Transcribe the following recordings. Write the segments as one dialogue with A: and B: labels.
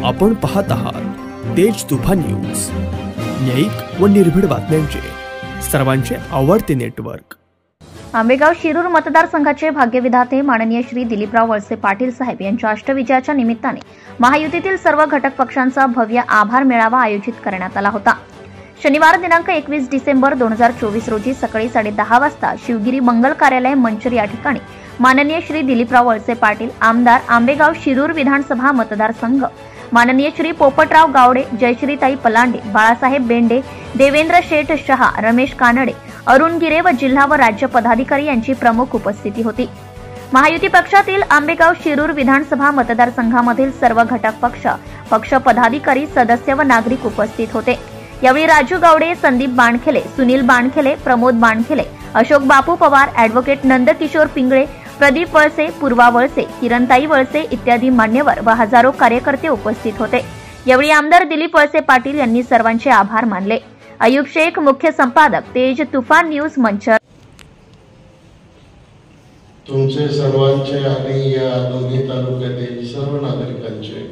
A: आपण पाहत आहात तेज तुफान न्यूज, न्यायिक व निर्भीड बातम्यांचे सर्वांचे आवडते नेटवर्क।
B: आंबेगाव शिरूर मतदारसंघाचे भाग्यविधाते माननीय श्री दिलीपराव वळसे पाटील साहेब यांच्या अष्टविजयाच्या निमित्ताने महायुतीतील सर्व घटक पक्षांचा भव्य आभार मेळावा आयोजित करण्यात आला होता। शनिवार दिनांक 21 डिसेंबर 2024 रोजी सकाळी 10:30 वाजता शिवगिरी मंगल कार्यालय मंचर या ठिकाणी माननीय श्री दिलीपराव वळसे पाटील, आमदार, आंबेगाव शिरूर विधानसभा मतदारसंघ, माननीय श्री पोपटराव गावडे, जयश्रीताई पलांडे, बाळासाहेब बेंडे, देवेंद्र शेठ शहा, रमेश कानडे, अरुण गिरे व जिल्हा व राज्य पदाधिकारी यांची प्रमुख उपस्थिती होती। महायुती पक्षातील आंबेगाव शिरूर विधानसभा मतदारसंघामधील सर्व घटक पक्ष पदाधिकारी, सदस्य व नागरिक उपस्थित होते। यावेळी राजू गावडे, संदीप बाणखेले, सुनील बाणखेले, प्रमोद बाणखेले, अशोक बापू पवार, ॲडव्होकेट नंदकिशोर पिंगळे, प्रदीप वळसे, पूर्वा वळसे, किरणताई वळसे इत्यादी मान्यवर व हजारो कार्यकर्ते उपस्थित होते। यावेळी आमदार दिलीप वळसे पाटील यांनी सर्वांचे आभार मानले। अयूब शेख, मुख्य संपादक, तेज तुफान न्यूज, मंचर।
C: तुमचे सर्वांचे आणि या दोन्ही तालुक्यातील सर्व नागरिकांचे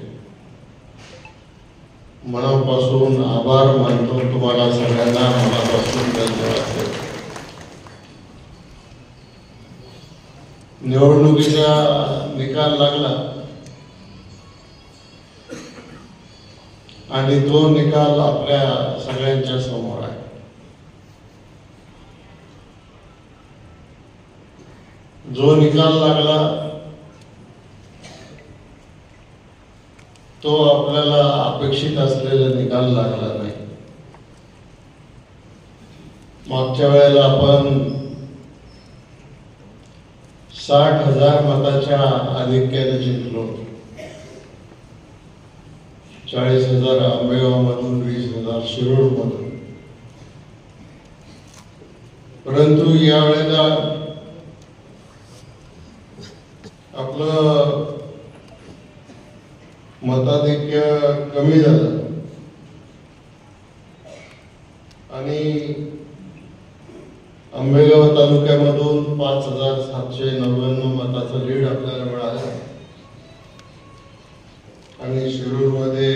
C: मनापासून आभार मानतो। तुम्हाला सगळ्यांना मनापासून धन्यवाद। निवडणुकीचा निकाल लागला आणि तो निकाल आपल्या सगळ्यांच्या समोर आहे। जो निकाल लागला तो आपल्याला अपेक्षित असलेला निकाल लागला नाही। मागच्या वेळेला आपण 60,000 मताच्या आधिक्याने जिंकलो। 40,000 आंबेगाव मधून, 20,000 शिरूर मधून। परंतु यावेळेला आपलं मताधिक्य कमी झालं आणि आंबेगाव तालुक्यामधून 5,799 मताचं लीड आपल्याला मिळालं आणि शिरूर मध्ये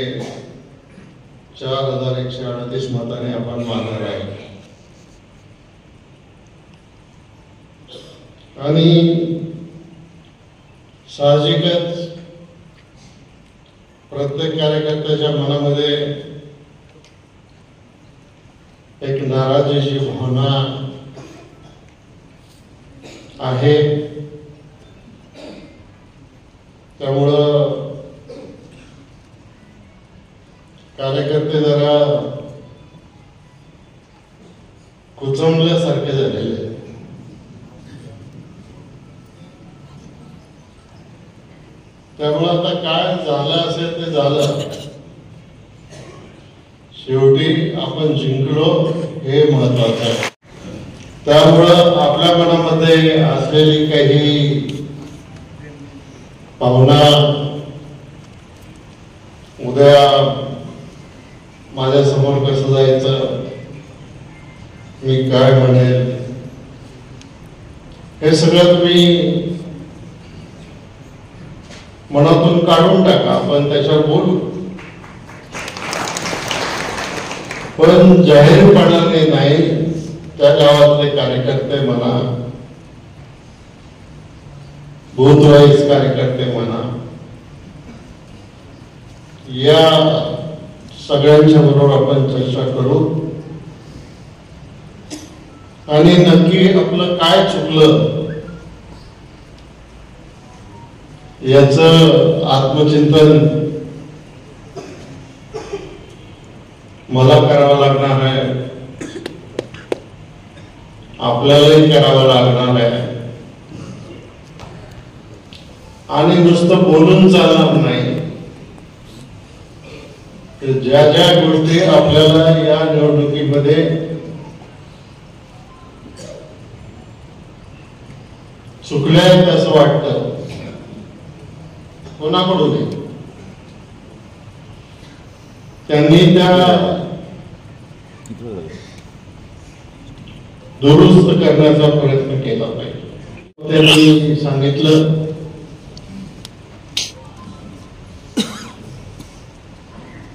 C: 4,138 मताने आपण मागे राहिलो। आणि साहजिकच प्रत्येक कार्यकर्त्याच्या मनामध्ये एक नाराजीची भावना आहे। त्यामुळं कार्यकर्ते जरा कुचंबल्यासारखे झालेले। त्यामुळे आता काय झालं असेल ते झालं, शेवटी आपण जिंकलो हे महत्वाचं आहे। त्यामुळं आपल्या मनामध्ये असलेली काही भावना, उद्या माझ्या समोर कसं जायचं, मी काय म्हणेल, हे सगळं तुम्ही मनातून काढून टाका। आपण त्याच्यावर बोलू, पण जाहीरपणाने नाही। त्या गावातले कार्यकर्ते म्हणा, बूथ वाईज कार्यकर्ते म्हणा, या सगळ्यांच्या बरोबर आपण चर्चा करू आणि नक्की आपलं काय चुकलं याचं आत्मचिंतन मला करावं लागणार आहे, आपल्यालाही करावं लागणार आहे। आणि नुसतं बोलून चालणार नाही। ज्या ज्या गोष्टी आपल्याला या निवडणुकीमध्ये चुकल्या आहेत असं वाटतं कोणाकडून, त्यांनी त्या दुरुस्त करण्याचा प्रयत्न केला पाहिजे। त्यांनी सांगितलं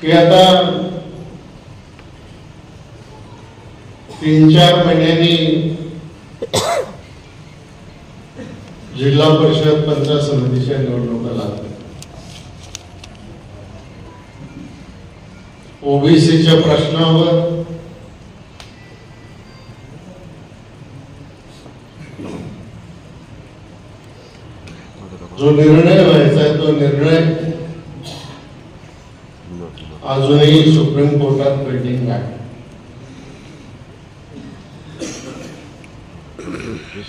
C: की आता 3-4 महिन्यांनी जिल्हा परिषद पंचायत समितीच्या निवडणुका लागतात. ओबीसीच्या प्रश्नावर जो निर्णय व्हायचा आहे तो निर्णय अजूनही सुप्रीम कोर्टात पेंडिंग आहे.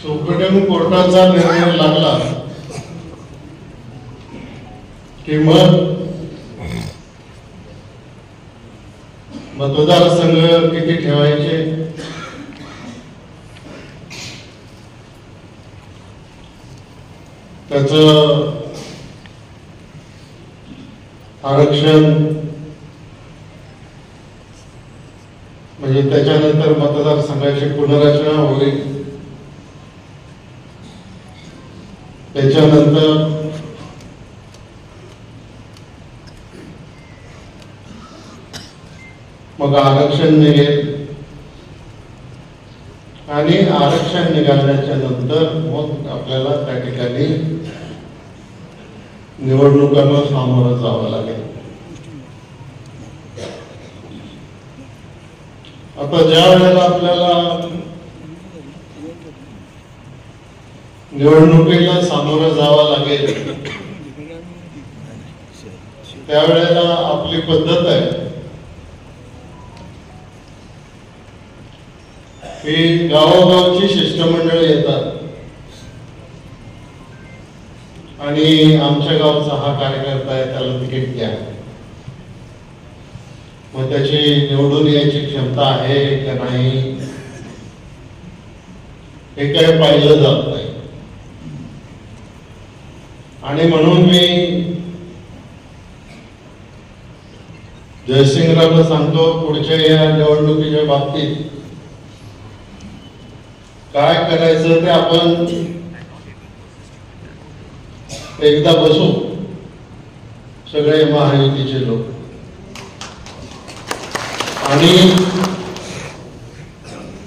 C: सुप्रीम कोर्टाचा निर्णय लागला की मग मतदारसंघ किती ठेवायचे, त्याचं आरक्षण म्हणजे त्याच्यानंतर मतदारसंघाची पुनर्रचना होईल, त्याच्यानंतर मग आरक्षण निघेल आणि आरक्षण निघाल्याच्या नंतर मग आपल्याला त्या ठिकाणी निवडणुकांना सामोरं जावं लागेल. आता ज्या वेळेला आपल्याला निवडणुकीला सामोरं जावं लागेल त्यावेळेला आपली पद्धत आहे की गावोगावची शिष्टमंडळ येतात आणि आमच्या गावचा हा कार्यकर्ता आहे त्याला तिकीट द्या, मग त्याची निवडून यायची क्षमता आहे का नाही हे काही पाहिलं जात नाही. आणि म्हणून मी जयसिंगरावला सांगतो पुढच्या या निवडणुकीच्या बाबतीत काय करायचं ते आपण एकदा बसू सगळे महायुतीचे लोक आणि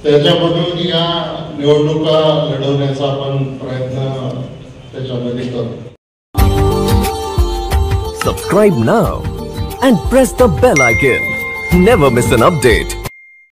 C: त्याच्यामधून या निवडणुका लढवण्याचा आपण प्रयत्न त्याच्यामध्ये करू.
D: Subscribe now and press the bell icon. Never miss an update.